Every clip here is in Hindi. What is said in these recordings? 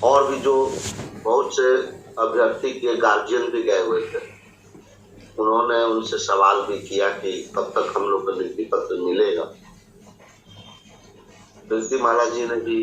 और भी जो बहुत से अभ्यर्थी के गार्जियन भी गए हुए थे, उन्होंने उनसे सवाल भी किया कि कब तक हम लोग को नियुक्ति पत्र मिलेगा। प्रीति माला जी ने भी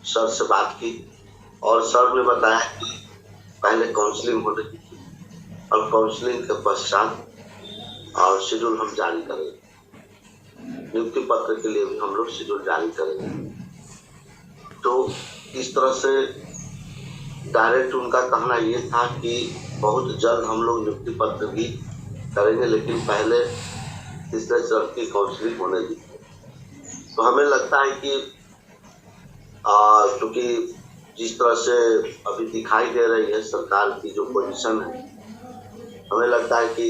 सर से बात की और सर ने बताया कि पहले काउंसलिंग होने की थी और काउंसलिंग के पश्चात और शेड्यूल हम जारी करेंगे, नियुक्ति पत्र के लिए भी हम लोग शेड्यूल जारी करेंगे। तो इस तरह से डायरेक्ट उनका कहना ये था कि बहुत जल्द हम लोग नियुक्ति पत्र भी करेंगे, लेकिन पहले तीसरे चरण की काउंसलिंग होने दी। तो हमें लगता है कि क्योंकि जिस तरह से अभी दिखाई दे रही है सरकार की जो पोजीशन है, हमें लगता है कि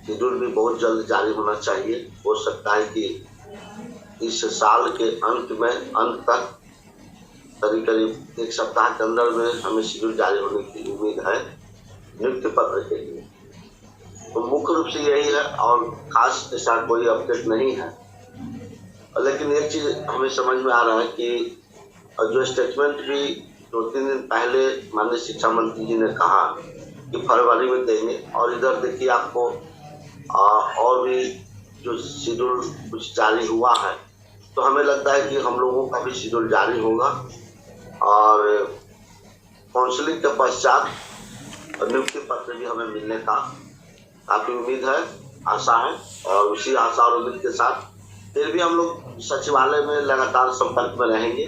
शेड्यूल भी बहुत जल्द जारी होना चाहिए। हो सकता है कि इस साल के अंत तक करीब एक सप्ताह के अंदर में हमें शेड्यूल जारी होने की उम्मीद है नियुक्ति पत्र के लिए। तो मुख्य रूप से यही है और खास ऐसा कोई अपडेट नहीं है। लेकिन एक चीज हमें समझ में आ रहा है कि जो स्टेटमेंट भी 2-3 दिन पहले माननीय शिक्षा मंत्री जी ने कहा कि फरवरी में देंगे, और इधर देखिए आपको और भी जो शेड्यूल कुछ जारी हुआ है, तो हमें लगता है कि हम लोगों का भी शेड्यूल जारी होगा और काउंसलिंग के पश्चात नियुक्ति पत्र भी हमें मिलने का काफी उम्मीद है, आशा है। और उसी आशा और उम्मीद के साथ फिर भी हम लोग सचिवालय में लगातार संपर्क में रहेंगे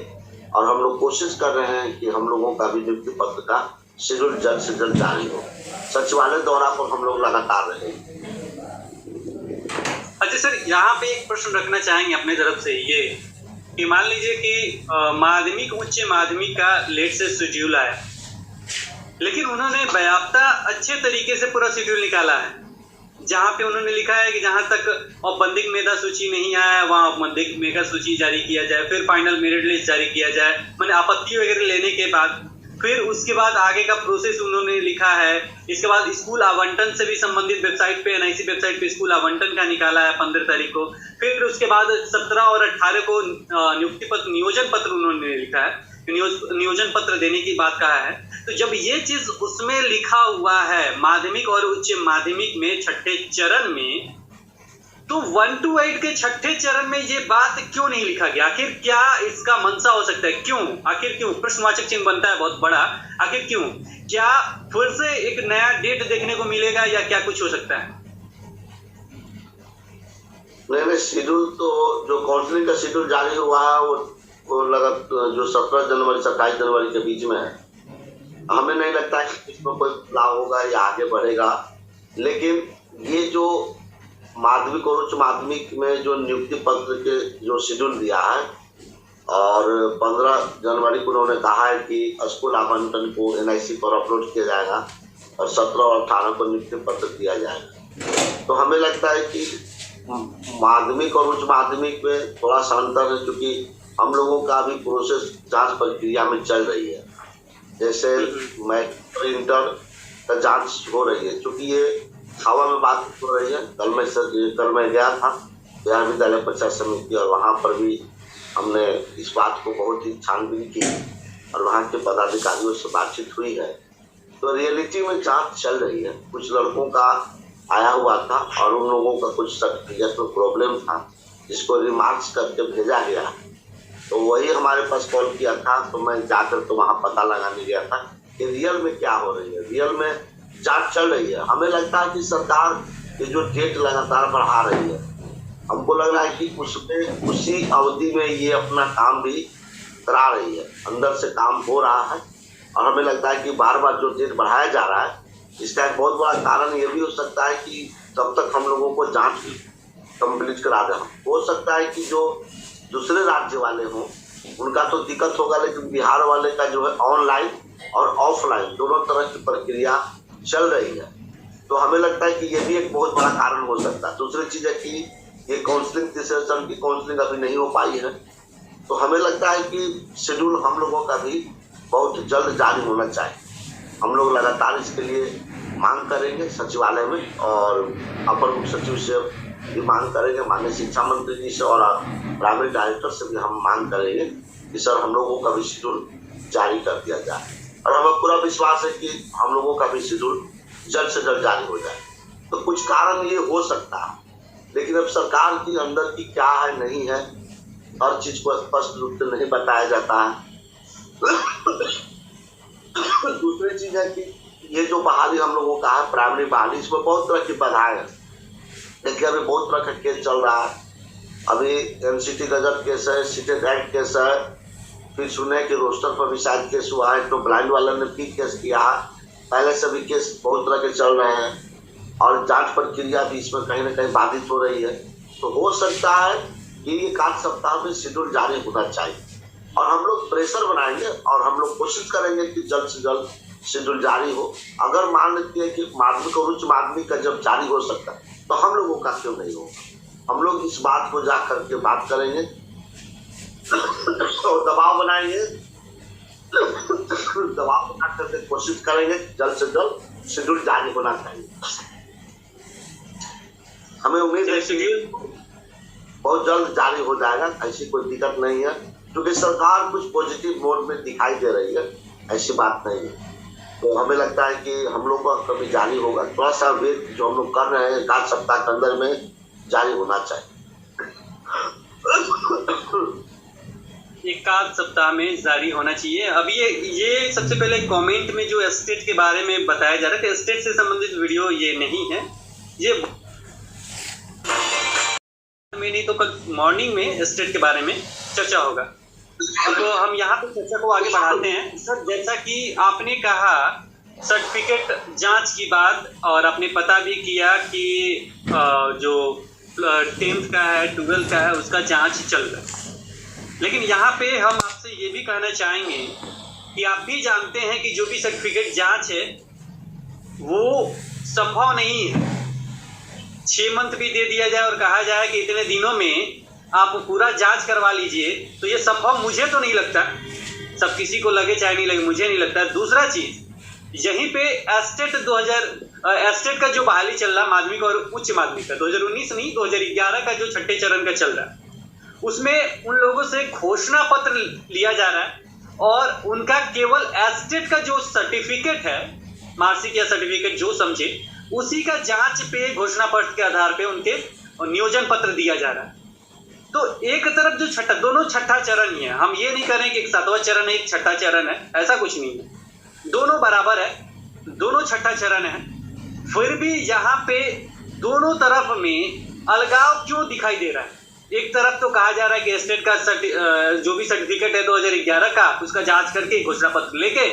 और हम लोग कोशिश कर रहे हैं कि हम लोगों का भी नियुक्ति पत्र का शेड्यूल जल्द से जल्द जारी हो। सचिवालय दौरा पर हम लोग लगातार रहेंगे। अच्छा सर, यहाँ पे एक प्रश्न रखना चाहेंगे अपने तरफ से ये कि मान लीजिए कि माध्यमिक उच्च माध्यमिक का लेट से शेड्यूल आया, लेकिन उन्होंने बाकायदा अच्छे तरीके से पूरा शेड्यूल निकाला है, जहाँ पे उन्होंने लिखा है कि जहाँ तक औपबंधिक मेधा सूची नहीं आया वहाँ औपबंधिक मेधा सूची जारी किया जाए, फिर फाइनल मेरिट लिस्ट जारी किया जाए, मैंने आपत्ति वगैरह लेने के बाद फिर उसके बाद आगे का प्रोसेस उन्होंने लिखा है। इसके बाद स्कूल आवंटन से भी संबंधित वेबसाइट पे NIC वेबसाइट पे स्कूल आवंटन का निकाला है 15 तारीख को। फिर उसके बाद 17 और 18 को नियुक्ति पत्र नियोजन पत्र उन्होंने लिखा है, नियोजन पत्र देने की बात कहा है। तो जब ये चीज उसमें लिखा हुआ है माध्यमिक और उच्च माध्यमिक में छठे चरण में, तो 1 to 8 के छठे चरण में ये बात क्यों नहीं लिखा गया? आखिर क्या इसका मंशा हो सकता है? क्यों? आखिर क्यों? प्रश्नवाचक चिन्ह बनता है बहुत बड़ा। आखिर क्यों? क्या फिर से एक नया डेट देखने को मिलेगा या क्या कुछ हो सकता है? नहीं, शेड्यूल तो जो काउंसलिंग का शेड्यूल जारी हुआ है वो लगा जो 17 जनवरी से 28 जनवरी के बीच में है। हमें नहीं लगता है कि इसमें कोई बदलाव होगा या आगे बढ़ेगा। लेकिन ये जो माध्यमिक और उच्च माध्यमिक में जो नियुक्ति पत्र के जो शेड्यूल दिया है और 15 जनवरी को उन्होंने कहा है कि स्कूल आवंटन को NIC पर अपलोड किया जाएगा और 17 और 18 को नियुक्ति पत्र दिया जाएगा। तो हमें लगता है कि माध्यमिक और उच्च माध्यमिक में थोड़ा सा अंतर है, क्योंकि हम लोगों का भी प्रोसेस जांच प्रक्रिया में चल रही है। जैसे मैट्रिक इंटर का जांच हो रही है, क्योंकि ये हवा में बात हो रही है। कल मैं गया था बिहार विद्यालय परीक्षा समिति और वहाँ पर भी हमने इस बात को बहुत ही छानबीन की और वहाँ के पदाधिकारियों से बातचीत हुई है। तो रियलिटी में जांच चल रही है। कुछ लड़कों का आया हुआ था और उन लोगों का कुछ सर्टिफिकेट में प्रॉब्लम था, जिसको रिमार्क्स करके भेजा गया। तो वही हमारे पास कॉल किया था, तो मैं जाकर तो वहाँ पता लगाने गया था कि रियल में क्या हो रही है। रियल में जांच चल रही है। हमें लगता है कि सरकार ये जो डेट लगातार बढ़ा रही है, हमको लग रहा है कि उसमें उसी अवधि में ये अपना काम भी करा रही है, अंदर से काम हो रहा है। और हमें लगता है कि बार बार जो डेट बढ़ाया जा रहा है, इसका एक बहुत बड़ा कारण ये भी हो सकता है कि तब तक हम लोगों को जांच भी कंप्लीट करा दें। हो सकता है कि जो दूसरे राज्य वाले हों उनका तो दिक्कत होगा, लेकिन बिहार वाले का जो है ऑनलाइन और ऑफलाइन दोनों तरह की प्रक्रिया चल रही है। तो हमें लगता है कि ये भी एक बहुत बड़ा कारण हो सकता है। दूसरी चीज है कि ये काउंसलिंग तीसरे चरण की काउंसलिंग अभी नहीं हो पाई है, तो हमें लगता है कि शेड्यूल हम लोगों का भी बहुत जल्द जारी होना चाहिए। हम लोग लगातार इसके लिए मांग करेंगे सचिवालय में और अपर मुख्य सचिव से भी मांग करेंगे, माननीय शिक्षा मंत्री जी से और प्राइमरी डायरेक्टर से भी हम मांग करेंगे कि सर हम लोगों का भी शेड्यूल जारी कर दिया जाए, और हमें पूरा विश्वास है कि हम लोगों का भी शेड्यूल जल्द से जल्द जारी हो जाए। तो कुछ कारण ये हो सकता है, लेकिन अब सरकार की अंदर की क्या है नहीं है, हर चीज को स्पष्ट रूप से नहीं बताया जाता है। दूसरी चीज है कि ये जो बहाली हम लोगों का है, प्राइमरी बहाली, इसमें बहुत तरह की बाधाएं हैं। देखिए अभी बहुत तरह का केस चल रहा है। अभी एमसीटी गजब केस है, सीटेट एक्ट केस है, फिर सुने कि रोस्टर पर भी शायद केस हुआ है, तो ब्लाइंड वाला ने भी केस किया है। पहले से भी केस बहुत तरह के चल रहे हैं, और जांच प्रक्रिया भी इसमें कहीं ना कहीं बाधित हो रही है। तो हो सकता है कि ये 1 सप्ताह में शेड्यूल जारी होना चाहिए, और हम लोग प्रेशर बनाएंगे और हम लोग कोशिश करेंगे कि जल्द से जल्द शेड्यूल जारी हो। अगर मान लेते हैं कि माध्यमिक और उच्च माध्यमिक का जब जारी हो सकता है तो हम लोगों का क्यों नहीं होगा। हम लोग इस बात को जा करके बात करेंगे और दबाव बनाएंगे, दबाव बना करके कोशिश करेंगे जल्द से जल्द शेड्यूल जारी होना चाहिए। हमें उम्मीद है कि बहुत जल्द जारी हो जाएगा, ऐसी कोई दिक्कत नहीं है, क्योंकि सरकार कुछ पॉजिटिव मोड में दिखाई दे रही है, ऐसी बात नहीं है। तो हमें लगता है कि हम लोग का कभी जारी होगा, थोड़ा सा वेट जो हम लोग कर रहे हैं 1 सप्ताह के अंदर में जारी होना चाहिए। 1 सप्ताह में जारी होना चाहिए। अब ये सबसे पहले कमेंट में जो एस्टेट के बारे में बताया जा रहा है, एस्टेट से संबंधित वीडियो ये नहीं है, ये में नहीं तो कल मॉर्निंग में एस्टेट के बारे में चर्चा होगा। तो हम यहाँ पे चर्चा को आगे बढ़ाते हैं। सर जैसा कि आपने कहा सर्टिफिकेट जांच की बात, और आपने पता भी किया कि जो 10th का है 12th का है उसका जांच चल रहा है, लेकिन यहाँ पे हम आपसे ये भी कहना चाहेंगे कि आप भी जानते हैं कि जो भी सर्टिफिकेट जांच है वो संभव नहीं है। 6 मंथ भी दे दिया जाए और कहा जाए कि इतने दिनों में आप पूरा जांच करवा लीजिए, तो ये संभव मुझे तो नहीं लगता। सब किसी को लगे चाहे नहीं लगे, मुझे नहीं लगता। दूसरा चीज, यहीं पे एस्टेट का जो बहाली चल रहा माध्यमिक और उच्च माध्यमिक का 2019 नहीं 2011 का जो छठे चरण का चल रहा है, उसमें उन लोगों से घोषणा पत्र लिया जा रहा है, और उनका केवल एस्टेट का जो सर्टिफिकेट है, मार्कशीट या सर्टिफिकेट जो समझे, उसी का जांच पे घोषणा पत्र के आधार पे उनके नियोजन पत्र दिया जा रहा है। तो एक तरफ जो दोनों छठा चरण ही है, हम ये नहीं कह रहे हैं कि एक 7वां चरण है एक छठा चरण है, ऐसा कुछ नहीं है, दोनों बराबर है, दोनों छठा चरण है। फिर भी यहाँ पे दोनों तरफ में अलगाव क्यों दिखाई दे रहा है? एक तरफ तो कहा जा रहा है कि स्टेट का जो भी सर्टिफिकेट है 2011 का, उसका जांच करके घोषणा पत्र लेके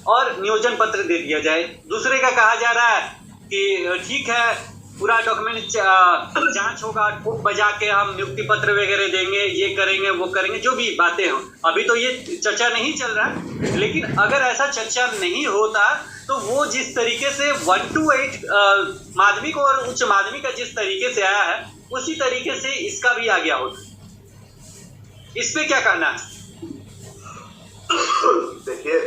और नियोजन पत्र दे दिया जाए। दूसरे का कहा जा रहा है कि ठीक है पूरा डॉक्यूमेंट जांच होगा, ठोक बजा के हम नियुक्ति पत्र वगैरह देंगे, ये करेंगे वो करेंगे, जो भी बातें हों। अभी तो ये चर्चा नहीं चल रहा है, लेकिन अगर ऐसा चर्चा नहीं होता तो वो जिस तरीके से 1 to 8 माध्यमिक और उच्च माध्यमिक का जिस तरीके से आया है, उसी तरीके से इसका भी आ गया होता। इस पे क्या कहना है? देखिए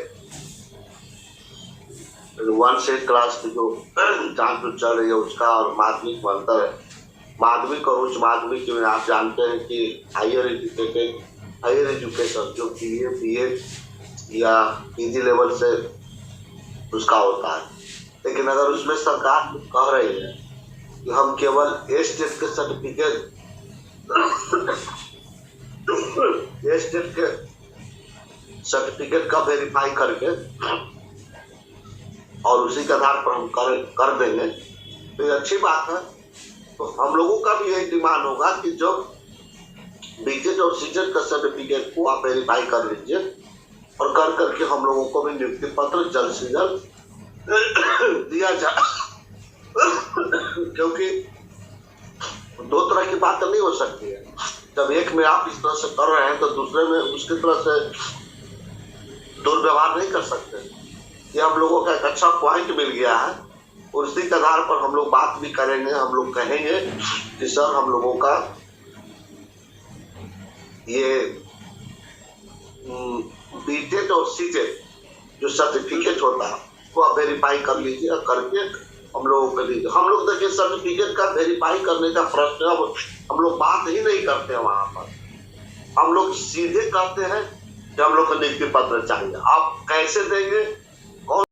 1 से क्लास की जो जांच जो चल रही है उसका और माध्यमिक में अंतर है। माध्यमिक और उच्च माध्यमिक में आप जानते हैं कि हायर एजुकेशन जो BA या PG लेवल से उसका होता है, लेकिन अगर उसमें सरकार कह रही है कि हम केवल स्टेट के सर्टिफिकेट का वेरीफाई करके और उसी के आधार पर हम कर देंगे, तो ये अच्छी बात है। तो हम लोगों का भी यही डिमांड होगा कि जो बीटेड और सीटेड का सर्टिफिकेट को आप वेरीफाई कर लीजिए, और कर करके हम लोगों को भी नियुक्ति पत्र जल्द से जल्द दिया जाए। क्योंकि 2 तरह की बात नहीं हो सकती है। जब एक में आप इस तरह से कर रहे हैं तो दूसरे में उसकी तरह से दुर्व्यवहार नहीं कर सकते। ये हम लोगों का एक अच्छा पॉइंट मिल गया है, और उसी के आधार पर हम लोग बात भी करेंगे। हम लोग कहेंगे कि सर हम लोगों का ये बीटेड और सीटेड जो सर्टिफिकेट होता है वो आप वेरीफाई कर लीजिए, और करके हम लोगों को लीजिए। हम लोग देखिए सर्टिफिकेट का वेरीफाई करने का प्रश्न अब हम लोग बात ही नहीं करते हैं वहां पर। हम लोग सीधे कहते हैं कि हम लोग को नियुक्ति पत्र चाहिए। आप कैसे देंगे